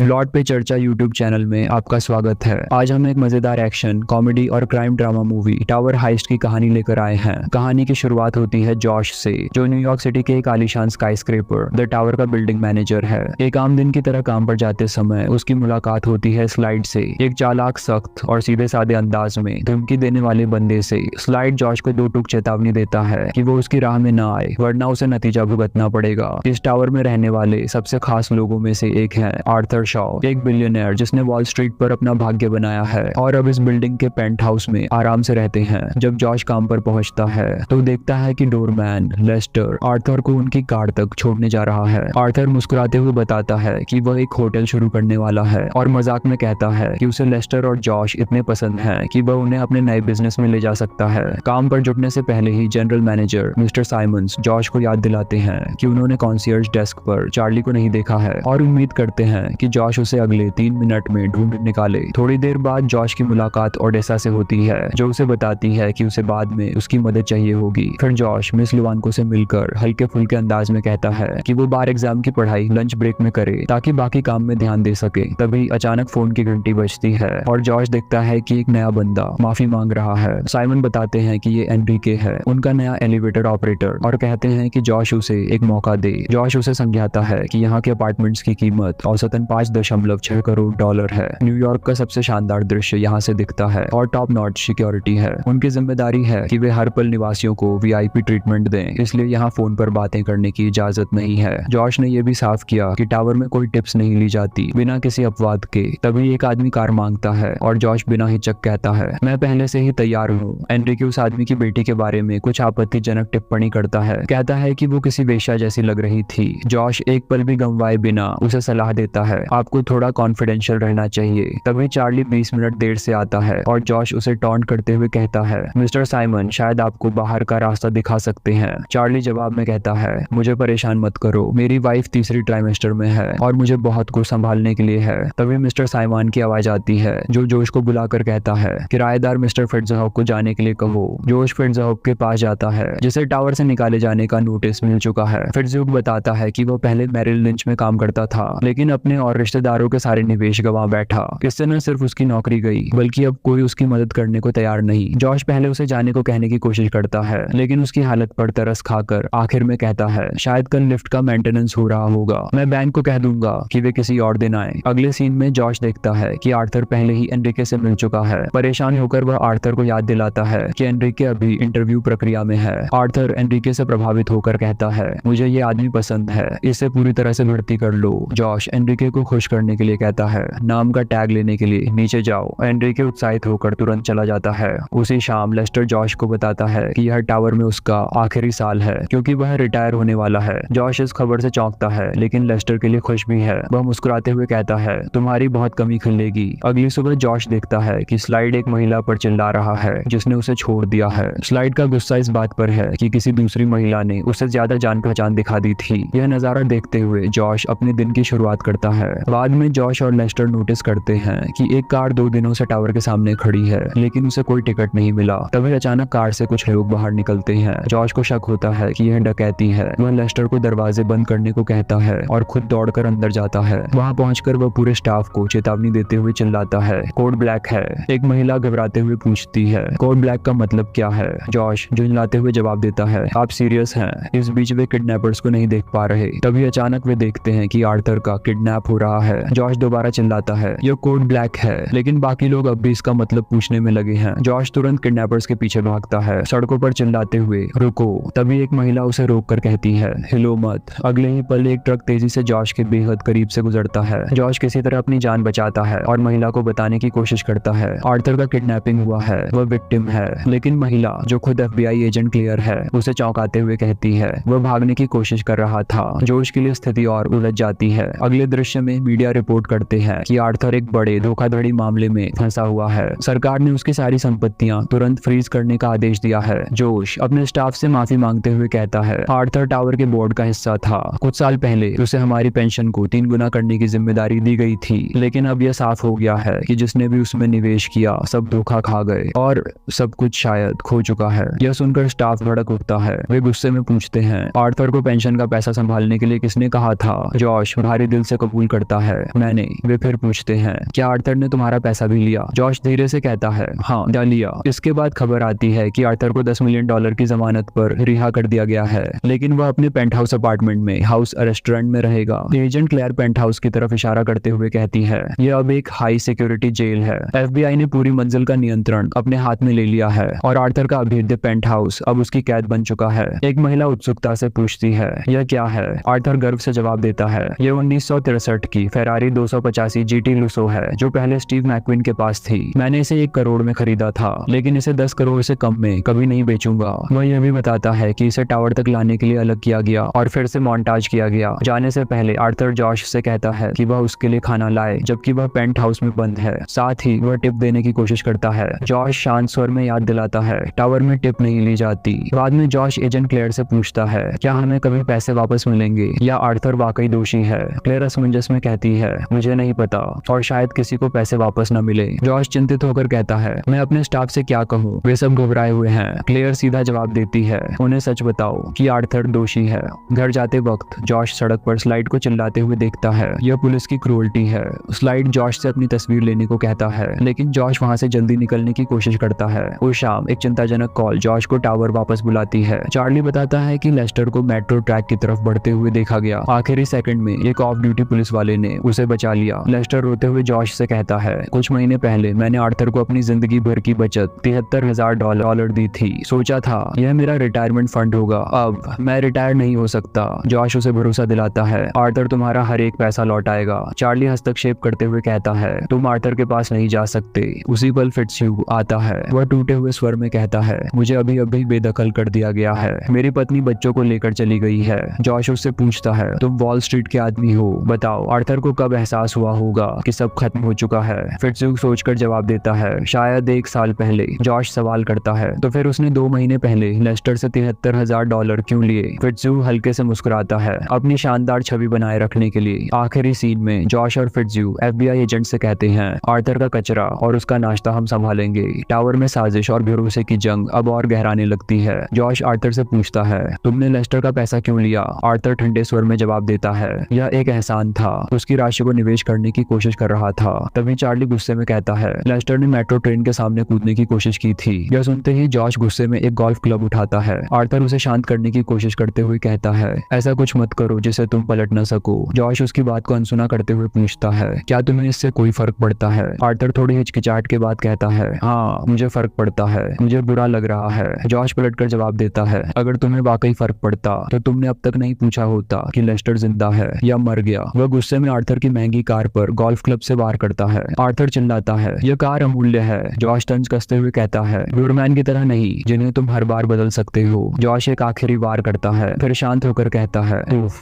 Plot पे चर्चा YouTube channel में आपका स्वागत है। आज हम एक मजेदार एक्शन कॉमेडी और crime drama movie tower heist की कहानी लेकर आए हैं। कहानी की शुरुआत होती है जॉश से, जो न्यूयॉर्क सिटी के एक आलीशान स्काईस्क्रेपर द टावर का बिल्डिंग मैनेजर है। एक आम दिन की तरह काम पर जाते समय उसकी मुलाकात होती है स्लाइड से, एक चालाक, सख्त और सीधे साधे अंदाज में धमकी देने वाले बंदे से। स्लाइड जॉश को दो टूक चेतावनी देता है कि वो उसकी राह में न आए, वरना उसे नतीजा भुगतना पड़ेगा। इस टावर में रहने वाले सबसे खास लोगों में से एक है आर्थर शॉ, एक बिलियनर जिसने वॉल स्ट्रीट पर अपना भाग्य बनाया है और अब इस बिल्डिंग के पेंट हाउस में आराम से रहते हैं। जब जॉश काम पर पहुंचता है तो देखता है कि डोरमैन लेस्टर आर्थर को उनकी कार तक छोड़ने जा रहा है। आर्थर मुस्कुराते हुए बताता है कि वह एक होटल शुरू करने वाला है और मजाक में कहता है कि उसे लेस्टर और जॉश इतने पसंद हैं कि वह उन्हें अपने नए बिजनेस में ले जा सकता है। काम पर जुटने से पहले ही general manager mister Simmons Josh को याद दिलाते हैं कि उन्होंने कॉन्सियर्ज डेस्क पर चार्ली को नहीं देखा है और उम्मीद करते हैं कि जॉश उसे अगले 3 मिनट में ढूंढ निकाले। थोड़ी देर बाद जॉश की मुलाकात ओडेसा से होती है, जो उसे बताती है कि उसे बाद में उसकी मदद चाहिए होगी। फिर जॉश मिस लिवानको से मिलकर हल्के फुल्के अंदाज में कहता है कि वो बार एग्जाम की पढ़ाई लंच ब्रेक में करे ताकि बाकी काम में ध्यान दे सके। तभी अचानक फोन की घंटी बजती है और जॉश देखता है कि एक नया बंदा माफी मांग रहा है। साइमन बताते हैं कि ये एनरिके है, उनका नया एलिवेटर ऑपरेटर, और कहते हैं कि जॉश उसे एक मौका दे। जॉश उसे समझाता है कि यहाँ के अपार्टमेंट्स की कीमत औसतन $5.6 करोड़ है। न्यूयॉर्क का सबसे शानदार दृश्य यहाँ से दिखता है और टॉप नॉच सिक्योरिटी है। उनकी जिम्मेदारी है कि वे हर पल निवासियों को वीआईपी ट्रीटमेंट दें, इसलिए यहाँ फोन पर बातें करने की इजाजत नहीं है। जॉश ने यह भी साफ किया कि टावर में कोई टिप्स नहीं ली जाती बिना किसी अपवाद के। तभी एक आदमी कार मांगता है और जॉश बिना हिचक कहता है, मैं पहले से ही तैयार हूँ। एनरिके उस आदमी की बेटी के बारे में कुछ आपत्तिजनक टिप्पणी करता है, कहता है कि वो किसी वेश्या जैसी लग रही थी। जॉश एक पल भी गंवाए बिना उसे सलाह देता है, आपको थोड़ा कॉन्फिडेंशियल रहना चाहिए। तभी चार्ली 20 मिनट देर से आता है और जॉश उसे टॉन्ट करते हुए कहता है, मिस्टर साइमन शायद आपको बाहर का रास्ता दिखा सकते हैं। चार्ली जवाब में कहता है, मुझे परेशान मत करो, मेरी वाइफ तीसरी ट्राइमेस्टर में है और मुझे बहुत कुछ संभालने के लिए है। तभी मिस्टर साइमन की आवाज आती है, जो जोश को बुलाकर कहता है, किराएदार मिस्टर फिट्जहॉक को जाने के लिए कहो। जोश फिट्जहॉक के पास जाता है, जिसे टावर से निकाले जाने का नोटिस मिल चुका है। फिट्जहॉक बताता है कि वो पहले मैरिल लिंच में काम करता था, लेकिन अपने और रिश्तेदारों के सारे निवेश गंवा बैठा। इससे न सिर्फ उसकी नौकरी गई, बल्कि अब कोई उसकी मदद करने को तैयार नहीं। जॉश पहले उसे जाने को कहने की कोशिश करता है, लेकिन उसकी हालत पर तरस खाकर आखिर में कहता है, शायद कल लिफ्ट का मेंटेनेंस हो रहा होगा, मैं बैंक को कह दूंगा कि वे किसी और दिन आए। अगले सीन में जॉश देखता है कि आर्थर पहले ही एनरिके से मिल चुका है। परेशान होकर वह आर्थर को याद दिलाता है कि एनरिके अभी इंटरव्यू प्रक्रिया में है। आर्थर एनरिके से प्रभावित होकर कहता है, मुझे ये आदमी पसंद है, इसे पूरी तरह से भर्ती कर लो। जॉश एनरिके को खुश करने के लिए कहता है, नाम का टैग लेने के लिए नीचे जाओ। एनरिके उत्साहित होकर तुरंत चला जाता है। उसी शाम लेस्टर जॉश को बताता है कि यह टावर में उसका आखिरी साल है, क्योंकि वह रिटायर होने वाला है। जॉश इस खबर से चौंकता है, लेकिन लेस्टर के लिए खुश भी है। वह मुस्कुराते हुए कहता है, तुम्हारी बहुत कमी खिलेगी। अगली सुबह जॉश देखता है कि स्लाइड एक महिला पर चिल्ला रहा है, जिसने उसे छोड़ दिया है। स्लाइड का गुस्सा इस बात पर है कि किसी दूसरी महिला ने उससे ज्यादा जान पहचान दिखा दी थी। यह नजारा देखते हुए जॉश अपने दिन की शुरुआत करता है। बाद में जॉश और लेस्टर नोटिस करते हैं कि एक कार 2 दिनों से टावर के सामने खड़ी है, लेकिन उसे कोई टिकट नहीं मिला। तभी अचानक कार से कुछ लोग बाहर निकलते हैं। जॉश को शक होता है कि यह डकैती है। वह लेस्टर को दरवाजे बंद करने को कहता है और खुद दौड़कर अंदर जाता है। वहां पहुंचकर वह पूरे स्टाफ को चेतावनी देते हुए चिल्लाता है, कोड ब्लैक है। एक महिला घबराते हुए पूछती है, कोड ब्लैक का मतलब क्या है? जॉश झुंझलाते हुए जवाब देता है, आप सीरियस हैं? इस बीच वे किडनैपर्स को नहीं देख पा रहे। तभी अचानक वे देखते हैं कि आर्थर का किडनैप हो रहा है। जॉश दोबारा चिल्लाता है, यह कोड ब्लैक है, लेकिन बाकी लोग अब भी इसका मतलब पूछने में लगे हैं। जॉश तुरंत किडनैपर्स के पीछे भागता है, सड़कों पर चिल्लाते हुए, रुको। तभी एक महिला उसे रोककर कहती है, हिलो मत। अगले ही पल एक ट्रक तेजी से जॉश के बेहद करीब से गुजरता है। जॉश किसी तरह अपनी जान बचाता है और महिला को बताने की कोशिश करता है आर्थर का किडनैपिंग हुआ है, वह विक्टिम है। लेकिन महिला, जो खुद FBI एजेंट क्लियर है, उसे चौंकाते हुए कहती है वह भागने की कोशिश कर रहा था। जोश के लिए स्थिति और उलझ जाती है। अगले दृश्य में मीडिया रिपोर्ट करते हैं कि आर्थर एक बड़े धोखाधड़ी मामले में फंसा हुआ है। सरकार ने उसकी सारी संपत्तियां तुरंत फ्रीज करने का आदेश दिया है। जोश अपने स्टाफ से माफी मांगते हुए कहता है, आर्थर टावर के बोर्ड का हिस्सा था। कुछ साल पहले उसे हमारी पेंशन को 3 गुना करने की जिम्मेदारी दी गई थी, लेकिन अब यह साफ हो गया है कि जिसने भी उसमें निवेश किया सब धोखा खा गए और सब कुछ शायद खो चुका है। यह सुनकर स्टाफ भड़क उठता है। वे गुस्से में पूछते हैं, आर्थर को पेंशन का पैसा संभालने के लिए किसने कहा था? जॉश भारी दिल से कबूल करता बताता है मैंने। वे फिर पूछते हैं क्या आर्थर ने तुम्हारा पैसा भी लिया? जॉश धीरे से कहता है हाँ लिया। इसके बाद खबर आती है कि आर्थर को $10 मिलियन की जमानत पर रिहा कर दिया गया है, लेकिन वह अपने पेंट हाउस अपार्टमेंट में हाउस रेस्टोरेंट में रहेगा। एजेंट क्लेयर पेंट हाउस की तरफ इशारा करते हुए कहती है यह अब एक हाई सिक्योरिटी जेल है। FBI ने पूरी मंजिल का नियंत्रण अपने हाथ में ले लिया है और आर्थर का अभेद्य पेंट हाउस अब उसकी कैद बन चुका है। एक महिला उत्सुकता से पूछती है यह क्या है? आर्थर गर्व से जवाब देता है यह 1963 की फेरारी 285 GT लुसो है जो पहले स्टीव मैकविन के पास थी। मैंने इसे 1 करोड़ में खरीदा था, लेकिन इसे 10 करोड़ से कम में कभी नहीं बेचूंगा। वह यह भी बताता है कि इसे टावर तक लाने के लिए अलग किया गया और फिर से मॉन्टाज किया गया। जाने से पहले आर्थर जॉश से कहता है कि वह उसके लिए खाना लाए जबकि वह पेंट हाउस में बंद है। साथ ही वह टिप देने की कोशिश करता है। जॉश शांत स्वर में याद दिलाता है टावर में टिप नहीं ली जाती। बाद में जॉश एजेंट क्लेयर से पूछता है क्या हमें कभी पैसे वापस मिलेंगे या आर्थर वाकई दोषी है? क्लेयर असमंजस में कहती है मुझे नहीं पता और शायद किसी को पैसे वापस न मिले। जॉश चिंतित होकर कहता है मैं अपने स्टाफ से क्या कहूँ, वे सब घबराए हुए हैं। क्लेयर सीधा जवाब देती है उन्हें सच बताओ कि आर्थर दोषी है। घर जाते वक्त जॉश सड़क पर स्लाइड को चिल्लाते हुए देखता है यह पुलिस की क्रूरटी है। स्लाइड जॉश से अपनी तस्वीर लेने को कहता है, लेकिन जॉश वहां से जल्दी निकलने की कोशिश करता है। उस शाम एक चिंताजनक कॉल जॉश को टावर वापस बुलाती है। चार्ली बताता है कि लेस्टर को मेट्रो ट्रैक की तरफ बढ़ते हुए देखा गया। आखिरी सेकंड में एक ऑफ ड्यूटी पुलिस वाले ने उसे बचा लिया। लेस्टर रोते हुए जॉश से कहता है कुछ महीने पहले मैंने आर्थर को अपनी जिंदगी भर की बचत $73,000 दी थी। सोचा था यह मेरा रिटायरमेंट फंड होगा। अब मैं रिटायर नहीं हो सकता। जॉश उसे भरोसा दिलाता है आर्थर तुम्हारा हर एक पैसा लौटाएगा। चार्ली हस्तक्षेप करते हुए कहता है तुम आर्थर के पास नहीं जा सकते। उसी पल फिट्जह्यू आता है। वह टूटे हुए स्वर में कहता है मुझे अभी अभी बेदखल कर दिया गया है। मेरी पत्नी बच्चों को लेकर चली गई है। जॉश उससे पूछता है तुम वॉल स्ट्रीट के आदमी हो, बताओ आर्थर को कब एहसास हुआ होगा कि सब खत्म हो चुका है? फिट्जह्यू सोचकर जवाब देता है शायद 1 साल पहले। जॉश सवाल करता है तो फिर उसने 2 महीने पहले लेस्टर से $73,000 क्यों लिए? फिट्जह्यू हल्के से मुस्कुराता है अपनी शानदार छवि बनाए रखने के लिए। आखिरी सीन में जॉश और फिट्जह्यू FBI एजेंट से कहते हैं आर्थर का कचरा और उसका नाश्ता हम संभालेंगे। टावर में साजिश और भरोसे की जंग अब और गहराने लगती है। जॉश आर्थर से पूछता है तुमने लेस्टर का पैसा क्यों लिया? आर्थर ठंडे स्वर में जवाब देता है यह एक एहसान था, उसकी राशि को निवेश करने की कोशिश कर रहा था। तभी चार्ली गुस्से में कहता है लेस्टर ने मेट्रो ट्रेन के सामने कूदने की कोशिश की थी। यह सुनते ही जॉश गुस्से में एक गोल्फ क्लब उठाता है। आर्थर उसे शांत करने की कोशिश करते हुए कहता है ऐसा कुछ मत करो जिसे तुम पलट न सको। जॉश उसकी बात को अनसुना करते हुए पूछता है क्या तुम्हें इससे कोई फर्क पड़ता है? आर्थर थोड़ी हिचकिचाहट के बाद कहता है हाँ मुझे फर्क पड़ता है, मुझे बुरा लग रहा है। जॉश पलटकर जवाब देता है अगर तुम्हें वाकई फर्क पड़ता तो तुमने अब तक नहीं पूछा होता कि लेस्टर जिंदा है या मर गया। वह गुस्से में आर्थर की महंगी कार पर गोल्फ क्लब से वार करता है। आर्थर चिल्लाता है यह कार अमूल्य है। जॉश तंज कसते हुए कहता है ब्यूरमैन की तरह नहीं जिन्हें तुम हर बार बदल सकते हो। जॉश एक आखिरी वार करता है फिर शांत होकर कहता है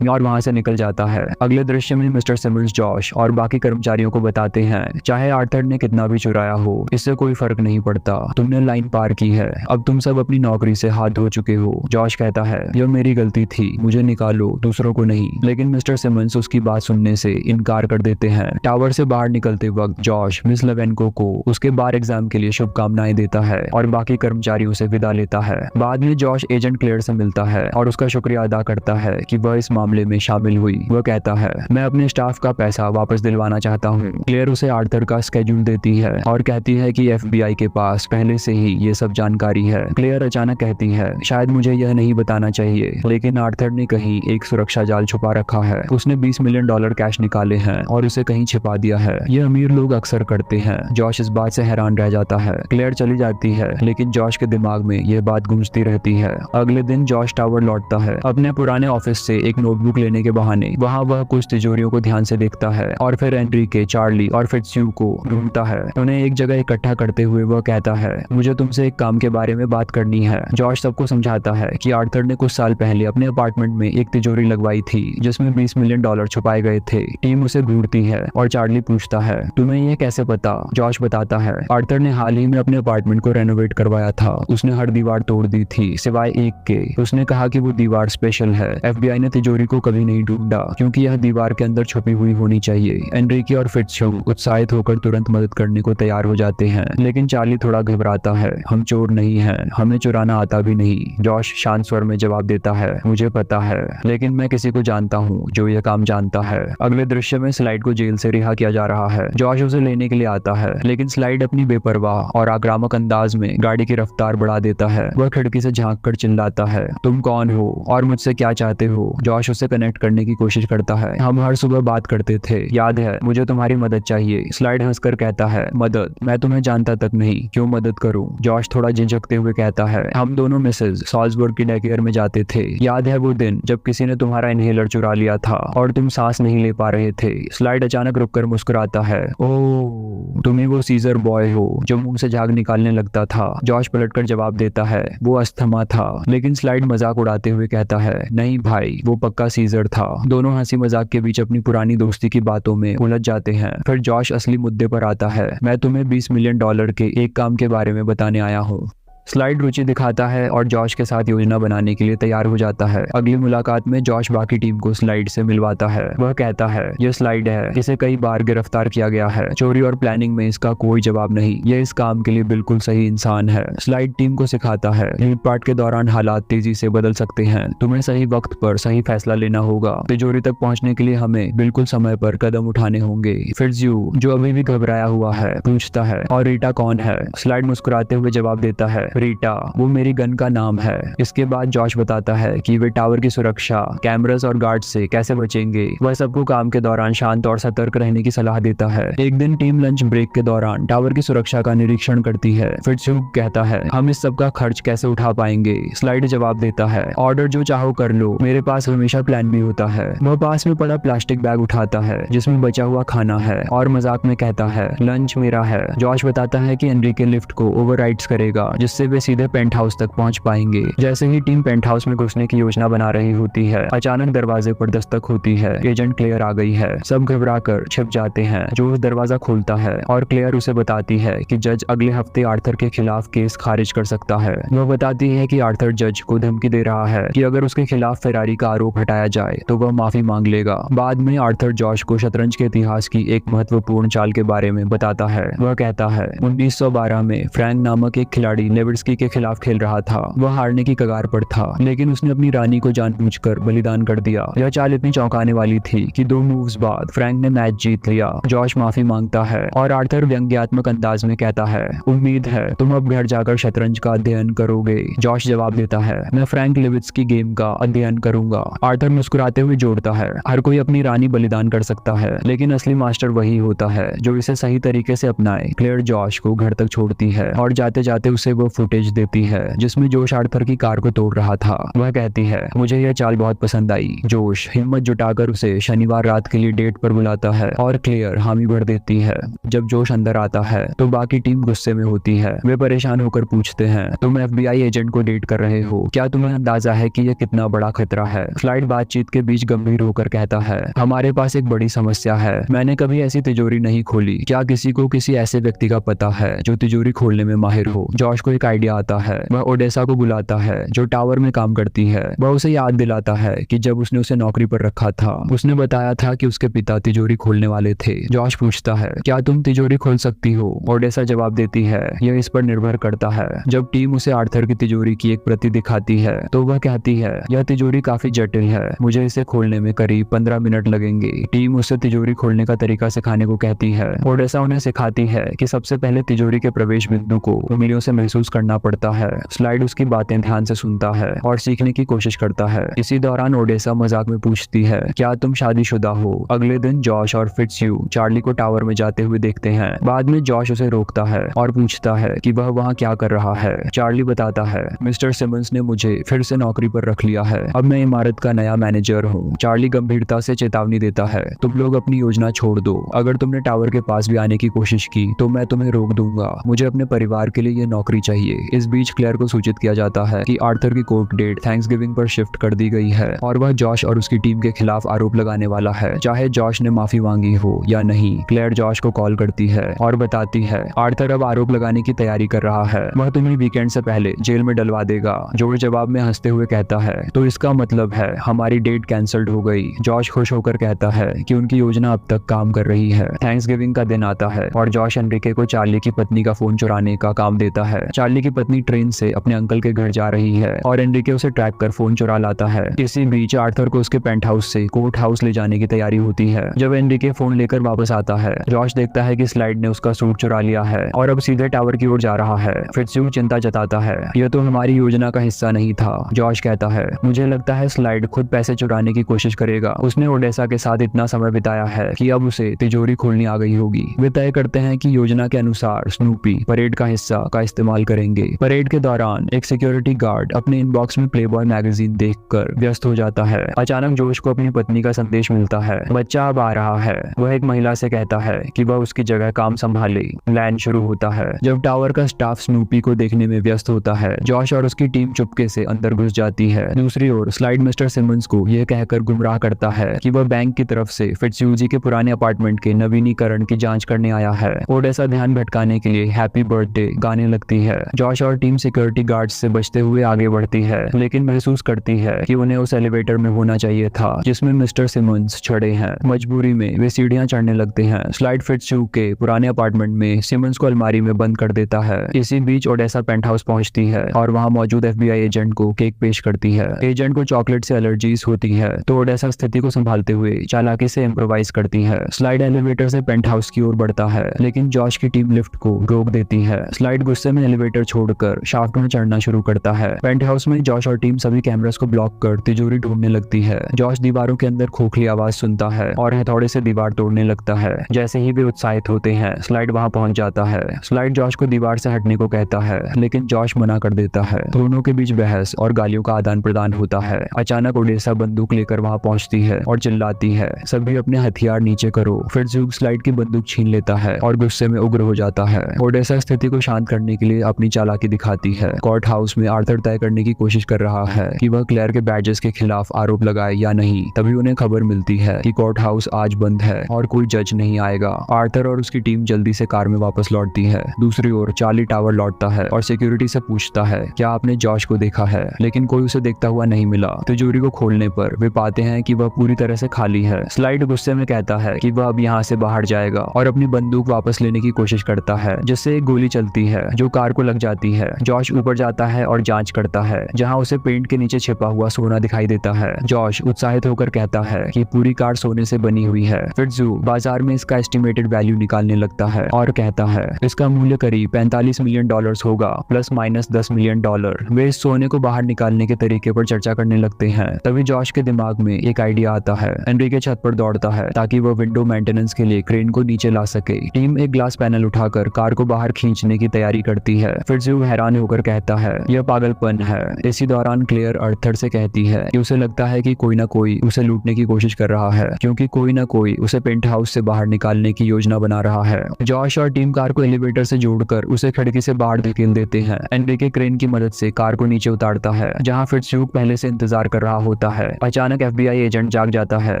और वहां से निकल जाता है। अगले दृश्य में मिस्टर सिमंस जॉश और बाकी कर्मचारियों को बताते हैं चाहे आर्थर ने कितना भी चुराया हो इससे कोई फर्क नहीं पड़ता, तुमने लाइन पार की है, अब तुम सब अपनी नौकरी से हाथ धो चुके हो। जॉश कहता है यह मेरी गलती थी, मुझे निकालो, दूसरों को नहीं। लेकिन मिस्टर सिमंस उसकी बात सुनने से इनकार कर देते हैं। टावर से बाहर निकलते वक्त जॉश मिस लेवेनको को उसके बार एग्जाम के लिए शुभकामनाएं देता है और बाकी कर्मचारियों से विदा लेता है। बाद में जॉश एजेंट क्लेयर से मिलता है और उसका शुक्रिया अदा करता है कि वह इस मामले में शामिल हुई। वह कहता है मैं अपने स्टाफ का पैसा वापस दिलवाना चाहता हूँ। क्लेयर उसे आर्थर का स्केड्यूल देती है और कहती है कि FBI के पास पहले से ही ये सब जानकारी है। क्लेयर अचानक कहती है शायद मुझे यह नहीं बताना चाहिए, लेकिन आर्थर ने कहीं एक सुरक्षा जाल छुपा रखा है। उसने $20 मिलियन कैश निकाले हैं और उसे कहीं छिपा दिया है। ये अमीर लोग अक्सर करते हैं। जॉश इस बात से हैरान रह जाता है। क्लेयर चली जाती है लेकिन जॉश के दिमाग में यह बात गूंजती रहती है। अगले दिन जॉश टावर लौटता है अपने पुराने ऑफिस से एक नोटबुक लेने के बहाने। वहाँ वह कुछ तिजोरियों को ध्यान से देखता है और फिर एनरिके, चार्ली और फिट्जह्यू को ढूंढता है। उन्हें एक जगह इकट्ठा करते हुए वह कहता है मुझे तुमसे एक काम के बारे में बात करनी है। जॉश सबको समझाता है कि आर्थर ने कुछ साल पहले अपने अपार्टमेंट में एक तिजोरी लगवाई थी जिसमें $20 मिलियन छुपाए गए थे। टीम उसे ढूंढती है और चार्ली पूछता है तुम्हें ये कैसे पता? जॉश बताता है आर्थर ने हाल ही में अपने अपार्टमेंट को रेनोवेट करवाया था। उसने हर दीवार तोड़ दी थी सिवाय एक के। उसने कहा कि वो दीवार स्पेशल है। FBI ने तिजोरी को कभी नहीं ढूंढा क्योंकि यह दीवार के अंदर छुपी हुई होनी चाहिए। एनरिके और फिट्जह्यू उत्साहित होकर तुरंत मदद करने को तैयार हो जाते हैं, लेकिन चार्ली थोड़ा घबराता है। हम चोर नहीं हैं, हमें चुराना आता भी नहीं। जॉश शांत स्वर में जवाब देता है मुझे पता है, लेकिन मैं किसी को जानता हूँ जो यह काम जानता है। अगले दृश्य में स्लाइड को जेल से रिहा किया जा रहा है। जॉश उसे लेने के लिए आता है, लेकिन स्लाइड अपनी बेपरवाह और आक्रामक अंदाज में गाड़ी की रफ्तार बढ़ा देता है। वह खिड़की से झांक कर चिल्लाता है, तुम कौन हो और मुझसे क्या चाहते हो? जॉश उसे कनेक्ट करने की कोशिश करता है। हम हर सुबह बात करते थे, याद है? मुझे तुम्हारी मदद चाहिए। स्लाइड हंसकर कहता है, मदद? मैं तुम्हें जानता तक नहीं, क्यों मदद करूं? जॉश थोड़ा झिझकते हुए कहता है, हम दोनों मिसेस सॉल्सबर्ग की डेकेयर में जाते थे। याद है वो दिन जब किसी ने तुम्हारा इनहेलर चुरा लिया था और तुम सांस नहीं ले पा रहे थे? स्लाइड अचानक रुककर मुस्कुराता है, ओह, तुम ही वो सीजर बॉय हो जो मुंह से झाग निकालने लगता था। जॉश पलटकर जवाब देता है, वो अस्थमा था। लेकिन स्लाइड मजाक उड़ाते हुए कहता है, नहीं भाई, वो पक्का सीजर था। दोनों हंसी मजाक के बीच अपनी पुरानी दोस्ती की बातों में उलझ जाते हैं। फिर जॉश असली मुद्दे पर आता है, मैं तुम्हें $20 मिलियन के एक काम के बारे में बताने आया हूँ। स्लाइड रुचि दिखाता है और जॉश के साथ योजना बनाने के लिए तैयार हो जाता है। अगली मुलाकात में जॉश बाकी टीम को स्लाइड से मिलवाता है। वह कहता है, यह स्लाइड है, इसे कई बार गिरफ्तार किया गया है, चोरी और प्लानिंग में इसका कोई जवाब नहीं, यह इस काम के लिए बिल्कुल सही इंसान है। स्लाइड टीम को सिखाता है, लूटपाट के दौरान हालात तेजी से बदल सकते हैं, तुम्हें सही वक्त पर सही फैसला लेना होगा। तिजोरी तक पहुंचने के लिए हमें बिल्कुल समय पर कदम उठाने होंगे। फिट्जयू, जो अभी भी घबराया हुआ है, पूछता है, और रीटा कौन है? स्लाइड मुस्कुराते हुए जवाब देता है, रीटा, वो मेरी गन का नाम है। इसके बाद जॉश बताता है कि वे टावर की सुरक्षा, कैमरास और गार्ड से कैसे बचेंगे। वह सबको काम के दौरान शांत और सतर्क रहने की सलाह देता है। एक दिन टीम लंच ब्रेक के दौरान टावर की सुरक्षा का निरीक्षण करती है। फिट्जयू कहता है, हम इस सब का खर्च कैसे उठा पाएंगे? स्लाइड जवाब देता है, ऑर्डर जो चाहो कर लो, मेरे पास हमेशा प्लान भी होता है। वह पास में पड़ा प्लास्टिक बैग उठाता है जिसमें बचा हुआ खाना है और मजाक में कहता है, लंच मेरा है। जॉश बताता है कि एनरिके लिफ्ट को ओवरराइड्स करेगा जिससे वे सीधे पेंट हाउस तक पहुंच पाएंगे। जैसे ही टीम पेंट हाउस में घुसने की योजना बना रही होती है, अचानक दरवाजे पर दस्तक होती है। एजेंट क्लेयर आ गई है। सब घबराकर छिप जाते हैं। जो दरवाजा खोलता है और क्लेयर उसे बताती है कि जज अगले हफ्ते आर्थर के खिलाफ केस खारिज कर सकता है। वह बताती है कि आर्थर जज को धमकी दे रहा है कि अगर उसके खिलाफ फेरारी का आरोप हटाया जाए तो वह माफी मांग लेगा। बाद में आर्थर जॉश को शतरंज के इतिहास की एक महत्वपूर्ण चाल के बारे में बताता है। वह कहता है, 1912 में फ्रैंक नामक एक खिलाड़ी लेविट्स्की के खिलाफ खेल रहा था। वह हारने की कगार पर था, लेकिन उसने अपनी रानी को जानबूझकर बलिदान कर दिया। यह चाल इतनी चौंकाने वाली थी कि 2 मूव्स बाद फ्रैंक ने मैच जीत लिया। जॉश माफी मांगता है और आर्थर व्यंग्यात्मक अंदाज में कहता है, उम्मीद है तुम अब घर जाकर शतरंज का अध्ययन करोगे। जॉश जवाब देता है, मैं फ्रैंक लेविट्स्की गेम का अध्ययन करूंगा। आर्थर मुस्कुराते हुए जोड़ता है, हर कोई अपनी रानी बलिदान कर सकता है, लेकिन असली मास्टर वही होता है जो इसे सही तरीके से अपनाए। क्लेयर जॉश को घर तक छोड़ती है और जाते जाते उसे वो फुटेज देती है जिसमें जोश आर्थर की कार को तोड़ रहा था। वह कहती है, मुझे यह चाल बहुत पसंद आई। जोश हिम्मत जुटाकर उसे शनिवार रात के लिए डेट पर बुलाता है और क्लेयर हामी भर देती है। जब जोश अंदर आता है तो बाकी टीम गुस्से में होती है। वे परेशान होकर पूछते हैं, तुम FBI एजेंट को डेट कर रहे हो, क्या तुम्हें अंदाजा है कि यह कितना बड़ा खतरा है? स्लाइड बातचीत के बीच गंभीर होकर कहता है, हमारे पास एक बड़ी समस्या है, मैंने कभी ऐसी तिजोरी नहीं खोली। क्या किसी को किसी ऐसे व्यक्ति का पता है जो तिजोरी खोलने में माहिर हो? जॉश को एक आइडिया आता है। वह ओडेसा को बुलाता है जो टावर में काम करती है। वह उसे याद दिलाता है कि जब उसने उसे नौकरी पर रखा था उसने बताया था कि उसके पिता तिजोरी खोलने वाले थे। जॉश पूछता है, क्या तुम तिजोरी खोल सकती हो? ओडेसा जवाब देती है, यह इस पर निर्भर करता है। जब टीम उसे आर्थर की तिजोरी की एक प्रति दिखाती है तो वह कहती है, यह तिजोरी काफी जटिल है, मुझे इसे खोलने में करीब 15 मिनट लगेंगे। टीम उसे तिजोरी खोलने का तरीका सिखाने को कहती है। ओडेसा उन्हें सिखाती है कि सबसे पहले तिजोरी के प्रवेश बिंदु को उंगलियों से महसूस करना पड़ता है। स्लाइड उसकी बातें ध्यान से सुनता है और सीखने की कोशिश करता है। इसी दौरान ओडेसा मजाक में पूछती है, क्या तुम शादीशुदा हो? अगले दिन जॉश और फिट्जयू चार्ली को टावर में जाते हुए देखते हैं। बाद में जॉश उसे रोकता है और पूछता है कि वह वहाँ क्या कर रहा है। चार्ली बताता है, मिस्टर सिमंस ने मुझे फिर से नौकरी पर रख लिया है, अब मैं इमारत का नया मैनेजर हूँ। चार्ली गंभीरता से चेतावनी देता है, तुम लोग अपनी योजना छोड़ दो, अगर तुमने टावर के पास भी आने की कोशिश की तो मैं तुम्हें रोक दूंगा। मुझे अपने परिवार के लिए ये नौकरी चाहिए। इस बीच क्लेयर को सूचित किया जाता है कि आर्थर की कोर्ट डेट थैंक्सगिविंग पर शिफ्ट कर दी गई है और वह जॉश और उसकी टीम के खिलाफ आरोप लगाने वाला है, चाहे जॉश ने माफी मांगी हो या नहीं। क्लेयर जॉश को कॉल करती है और बताती है, आर्थर अब आरोप लगाने की तैयारी कर रहा है, वह तुम्हें वीकेंड से पहले जेल में डलवा देगा। जोश जवाब में हंसते हुए कहता है, तो इसका मतलब है हमारी डेट कैंसल्ड हो गई। जॉश खुश होकर कहता है कि उनकी योजना अब तक काम कर रही है। थैंक्सगिविंग का दिन आता है और जॉश एनरिके को चार्ली की पत्नी का फोन चुराने का काम देता है। चार्ली चार्ली की पत्नी ट्रेन से अपने अंकल के घर जा रही है और एनरिके उसे ट्रैक कर फोन चुरा लाता है। इसी बीच आर्थर को उसके पेंट हाउस से कोर्ट हाउस ले जाने की तैयारी होती है। जब एनरिके फोन लेकर वापस आता है, जॉश देखता है कि स्लाइड ने उसका सूट चुरा लिया है और अब सीधे टावर की ओर जा रहा है। फिट्जयूग चिंता जताता है, यह तो हमारी योजना का हिस्सा नहीं था। जॉश कहता है, मुझे लगता है स्लाइड खुद पैसे चुराने की कोशिश करेगा। उसने ओडेसा के साथ इतना समय बिताया है कि अब उसे तिजोरी खोलनी आ गई होगी। वे तय करते हैं कि योजना के अनुसार स्नूपी परेड का हिस्सा का इस्तेमाल करेंगे। परेड के दौरान एक सिक्योरिटी गार्ड अपने इनबॉक्स में प्लेबॉय मैगजीन देखकर व्यस्त हो जाता है। अचानक जोश को अपनी पत्नी का संदेश मिलता है, बच्चा अब आ रहा है। वह एक महिला से कहता है कि वह उसकी जगह काम संभाले। लैंड शुरू होता है। जब टावर का स्टाफ स्नूपी को देखने में व्यस्त होता है, जॉश और उसकी टीम चुपके से अंदर घुस जाती है। दूसरी ओर स्लाइड मिस्टर सिमंस को यह कहकर गुमराह करता है कि वह बैंक की तरफ से फिट्जयूजी के पुराने अपार्टमेंट के नवीनीकरण की जांच करने आया है। ओडेसा ध्यान भटकाने के लिए हैप्पी बर्थडे गाने लगती है। जॉश और टीम सिक्योरिटी गार्ड्स से बचते हुए आगे बढ़ती है, लेकिन महसूस करती है कि उन्हें उस एलिवेटर में होना चाहिए था जिसमें मिस्टर सिमंस चढ़े हैं। मजबूरी में वे सीढ़ियां चढ़ने लगते हैं। स्लाइड फिट्जयूग के पुराने अपार्टमेंट में सिमंस को अलमारी में बंद कर देता है। इसी बीच ओडेसा पेंट हाउस पहुंचती है और वहां मौजूद FBI एजेंट को केक पेश करती है। एजेंट को चॉकलेट से एलर्जीज होती है, तो ओडेसा स्थिति को संभालते हुए चालाकी से इम्प्रोवाइज करती है। स्लाइड एलिवेटर से पेंट हाउस की ओर बढ़ता है, लेकिन जॉश की टीम लिफ्ट को रोक देती है। स्लाइड गुस्से में एलिवेटर छोड़कर शाफ्ट में चढ़ना शुरू करता है। पेंट हाउस में जॉश और टीम सभी कैमरास को ब्लॉक कर तिजोरी ढूंढने लगती है। जॉश दीवारों के अंदर खोखली आवाज सुनता है और हथौड़े से दीवार तोड़ने लगता है। जैसे ही वे उत्साहित होते हैं, स्लाइड वहां पहुंच जाता है। स्लाइड जॉश को दीवार से हटने को कहता है, लेकिन जॉश मना कर देता है। दोनों के बीच बहस और गालियों का आदान प्रदान होता है। अचानक ओडेसा बंदूक लेकर वहां पहुंचती है और चिल्लाती है, सभी अपने हथियार नीचे करो। फिट्जयूग स्लाइड की बंदूक छीन लेता है और गुस्से में उग्र हो जाता है। ओडेसा स्थिति को शांत करने के लिए अपनी चालाकी दिखाती है। कोर्ट हाउस में आर्थर तय करने की कोशिश कर रहा है कि वह क्लेयर के बैजेस के खिलाफ आरोप लगाए या नहीं। तभी उन्हें खबर मिलती है कि कोर्ट हाउस आज बंद है और कोई जज नहीं आएगा। आर्थर और उसकी टीम जल्दी से कार में वापस लौटती है। दूसरी ओर चार्ली टावर लौटता है और सिक्योरिटी से पूछता है, क्या आपने जॉश को देखा है? लेकिन कोई उसे देखता हुआ नहीं मिला। तिजोरी को खोलने पर वे पाते हैं कि वह पूरी तरह से खाली है। स्लाइड गुस्से में कहता है कि वह अब यहाँ से बाहर जाएगा और अपनी बंदूक वापस लेने की कोशिश करता है, जिससे एक गोली चलती है जो कार को लग जाती है। जॉश ऊपर जाता है और जांच करता है, जहां उसे पेंट के नीचे छिपा हुआ सोना दिखाई देता है। जॉश उत्साहित होकर कहता है कि पूरी कार सोने से बनी हुई है। फिट्जयूग बाजार में इसका एस्टिमेटेड वैल्यू निकालने लगता है और कहता है इसका मूल्य करीब $45 मिलियन होगा, प्लस माइनस $10 मिलियन। वे इस सोने को बाहर निकालने के तरीके पर चर्चा करने लगते हैं। तभी जॉश के दिमाग में एक आइडिया आता है। एनरिके छत पर दौड़ता है ताकि वह विंडो मेंटेनेंस के लिए क्रेन को नीचे ला सके। टीम एक ग्लास पैनल उठाकर कार को बाहर खींचने की तैयारी करती है। फिट्जयूग हैरान होकर कहता है, यह पागलपन है। इसी दौरान क्लेयर आर्थर से कहती है कि उसे लगता है कि कोई ना कोई उसे लूटने की कोशिश कर रहा है, क्योंकि कोई ना कोई उसे पेंट हाउस से बाहर निकालने की योजना बना रहा है। जॉश और टीम कार को एलिवेटर से जोड़कर उसे खिड़की से बाहर धकेल देते हैं। एनरिके क्रेन की मदद से कार को नीचे उतारता है, जहां फिट्जयूग पहले से इंतजार कर रहा होता है। अचानक FBI एजेंट जाग जाता है।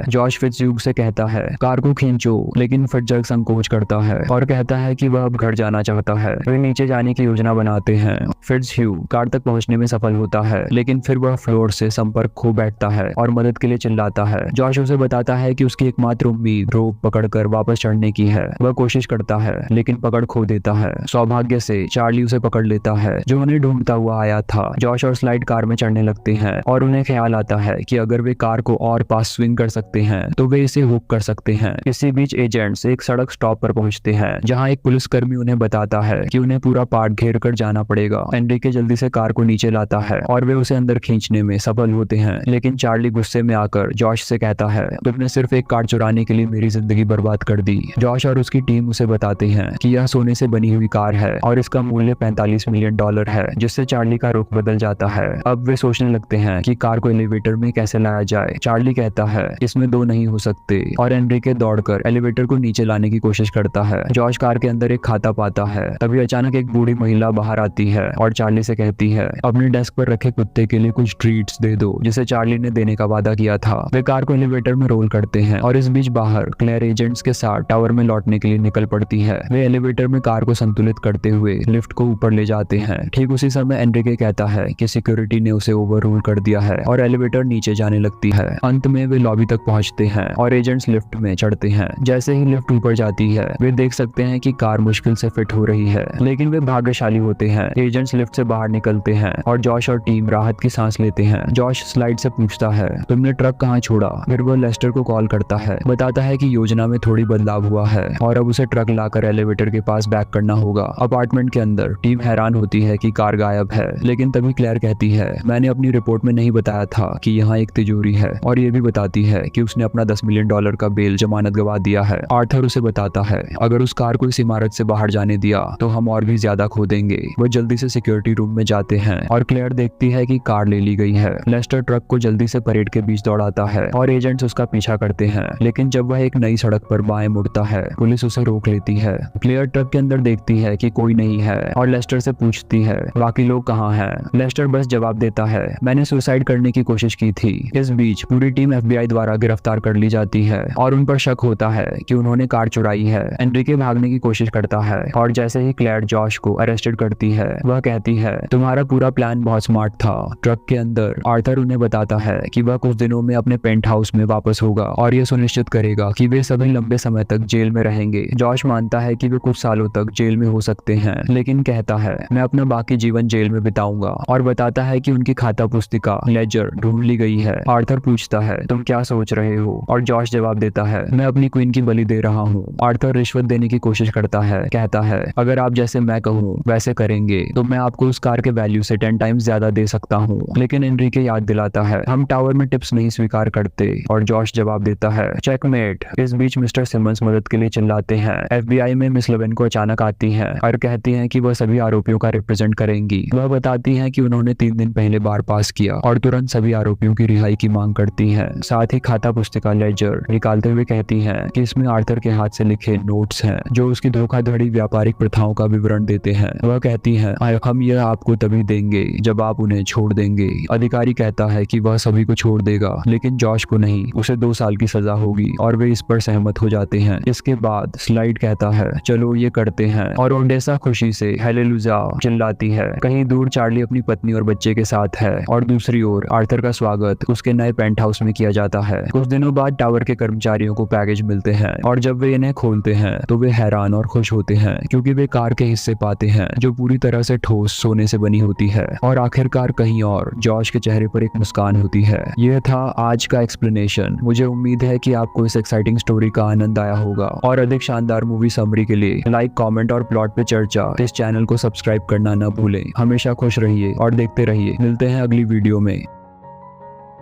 जॉश फिट्जयूग से कहता है, कार को खींचो, लेकिन फिट्जयूग संकोच करता है और कहता है कि वह अब घर जाना चाहता है। वे नीचे जाने की योजना बनाते हैं। फिट्जयूग कार तक पहुंचने में सफल होता है, लेकिन फिर वह फ्लोर से संपर्क खो बैठता है और मदद के लिए चिल्लाता है। जॉश उसे बताता है कि उसकी एकमात्र उम्मीद रोप पकड़कर वापस चढ़ने की है। वह कोशिश करता है, लेकिन पकड़ खो देता है। सौभाग्य से चार्ली उसे पकड़ लेता है, जो उन्हें ढूंढता हुआ आया था। जॉश और स्लाइड कार में चढ़ने लगते हैं और उन्हें ख्याल आता है कि अगर वे कार को और पास स्विंग कर सकते हैं तो वे इसे हुक कर सकते हैं। इसी बीच एजेंट्स एक सड़क स्टॉप पर पहुंचते हैं, जहां एक पुलिसकर्मी उन्हें बताता है कि उन्हें पूरा पार्ट घेर कर जाना पड़ेगा। एनरिके जल्दी से कार को नीचे लाता है और वे उसे अंदर खींचने में सफल होते हैं, लेकिन चार्ली गुस्से में आकर जॉश से कहता है, तुमने सिर्फ एक कार चुराने के लिए मेरी जिंदगी बर्बाद कर दी। जॉश और उसकी टीम उसे बताते हैं कि यह सोने से बनी हुई कार है और इसका मूल्य $45 मिलियन है, जिससे चार्ली का रुख बदल जाता है। अब वे सोचने लगते हैं कि कार को एलिवेटर में कैसे लाया जाए। चार्ली कहता है, इसमें दो नहीं हो सकते, और एनरिके दौड़कर एलिवेटर को नीचे लाने की कोशिश करता है। जॉश कार के अंदर एक खाता पाता है। तभी अचानक एक बूढ़ी महिला बाहर आती है और चार्ली से कहती है, अपने डेस्क पर रखे कुत्ते के लिए कुछ ट्रीट्स दे दो, जिसे चार्ली ने देने का वादा किया था। वे कार को एलिवेटर में रोल करते हैं और इस बीच बाहर क्लेयर एजेंट्स के साथ टावर में लौटने के लिए निकल पड़ती है। वे एलिवेटर में कार को संतुलित करते हुए लिफ्ट को ऊपर ले जाते हैं। ठीक उसी समय एनरिके कहता है कि सिक्योरिटी ने उसे ओवररूल कर दिया है और एलिवेटर नीचे जाने लगती है। अंत में वे लॉबी तक पहुंचते हैं और एजेंट्स लिफ्ट में चढ़ते हैं। जैसे ही लिफ्ट ऊपर जाती है, वे देख सकते हैं कि कार मुश्किल से फिट हो रही है, लेकिन वे भाग्यशाली होते हैं। एजेंट्स लिफ्ट से बाहर निकलते हैं और जॉश और टीम राहत की सांस लेते हैं। जॉश स्लाइड से पूछता है, तुमने ट्रक कहाँ छोड़ा? फिर वो लेस्टर को कॉल करता है, बताता है कि योजना में थोड़ी बदलाव हुआ है और अब उसे ट्रक लाकर एलिवेटर के पास बैक करना होगा। अपार्टमेंट के अंदर टीम हैरान होती है कि कार गायब है, लेकिन तभी क्लेयर कहती है, मैंने अपनी रिपोर्ट में नहीं बताया था कि यहाँ एक तिजोरी है, और ये भी बताती है कि उसने अपना $10 मिलियन का बेल जमानत गवा दिया है। आर्थर उसे बताता है, अगर उस कार को इस इमारत से बाहर जाने दिया तो हम और भी ज्यादा खो देंगे। वो जल्दी से सिक्योरिटी रूम में जाते हैं और क्लेयर देखती है कि कार ले ली गई है। लेस्टर ट्रक को जल्दी से परेड के बीच दौड़ाता है और एजेंट्स उसका पीछा करते हैं, लेकिन जब वह एक नई सड़क पर बाएं मुड़ता है, पुलिस उसे रोक लेती है। क्लेयर ट्रक के अंदर देखती है कि कोई नहीं है और लेस्टर से पूछती है, बाकी लोग कहाँ हैं? लेस्टर बस जवाब देता है, मैंने सुसाइड करने की कोशिश की थी। इस बीच पूरी टीम FBI द्वारा गिरफ्तार कर ली जाती है और उन पर शक होता है कि उन्होंने कार चुराई है। एनरिके भागने की कोशिश करता है और जैसे ही क्लेयर जॉश को अरेस्टेड करती है, वह कहती है, तुम्हारा पूरा प्लान बहुत स्मार्ट था। ट्रक के अंदर आर्थर उन्हें बताता है कि वह कुछ दिनों में अपने पेंट हाउस में वापस होगा और यह सुनिश्चित करेगा कि वे सभी लंबे समय तक जेल में रहेंगे। जॉश मानता है कि वे कुछ सालों तक जेल में हो सकते हैं, लेकिन कहता है, मैं अपना बाकी जीवन जेल में बिताऊंगा, और बताता है कि उनकी खाता पुस्तिका लेजर ढूंढ ली गई है। आर्थर पूछता है, तुम क्या सोच रहे हो? और जॉश जवाब देता है, मैं अपनी क्वीन की बलि दे रहा हूँ। आर्थर रिश्वत देने की कोशिश करता है, कहता है, अगर आप जैसे मैं कहूँ वैसे करेंगे तो मैं आपको उस कार के वैल्यू से 10 टाइम्स ज्यादा दे सकता हूँ। लेकिन एनरिके याद दिलाता है, हम टावर में टिप्स नहीं स्वीकार करते, और जॉश जवाब देता है, चेकमेट। इस बीच मिस्टर सिमंस मदद के लिए चिल्लाते हैं। FBI में मिस लेविन को अचानक आती है और कहती है कि वह सभी आरोपियों का रिप्रेजेंट करेंगी। वह बताती है कि उन्होंने 3 दिन पहले बार पास किया और तुरंत सभी आरोपियों की रिहाई की मांग करती है। साथ ही खाता पुस्तिका लेजर निकालते हुए कहती है कि इसमें आर्थर के हाथ से लिखे नोट्स हैं जो उसकी धोखाधड़ी व्यापारिक प्रथाओं का विवरण देते हैं। वह कहती है, हम यह आपको तभी देंगे जब आप उन्हें छोड़ देंगे। अधिकारी कहता है कि वह सभी को छोड़ देगा, लेकिन जॉश को नहीं, उसे 2 साल की सजा होगी, और वे इस पर सहमत हो जाते हैं। इसके बाद स्लाइड कहता है, चलो ये करते हैं, और ओडेसा खुशी से हालेलुया चिल्लाती है। कहीं दूर चार्ली अपनी पत्नी और बच्चे के साथ है, और दूसरी ओर आर्थर का स्वागत उसके नए पेंट हाउस में किया जाता है। कुछ दिनों बाद टावर के कर्मचारियों को पैकेज मिलते हैं, और जब वे इन्हें खोलते हैं तो वे हैरान और खुश होते हैं, क्योंकि वे कार के हिस्से पाते हैं जो पूरी तरह से ठोस सोने से बनी होती है, और आखिरकार कहीं और जॉश के चेहरे पर एक मुस्कान होती है। यह था आज का एक्सप्लेनेशन। मुझे उम्मीद है कि आपको इस एक्साइटिंग स्टोरी का आनंद आया होगा, और अधिक शानदार मूवी समरी के लिए लाइक, कमेंट और प्लॉट पे चर्चा इस चैनल को सब्सक्राइब करना न भूलें। हमेशा खुश रहिए और देखते रहिए। मिलते हैं अगली वीडियो में।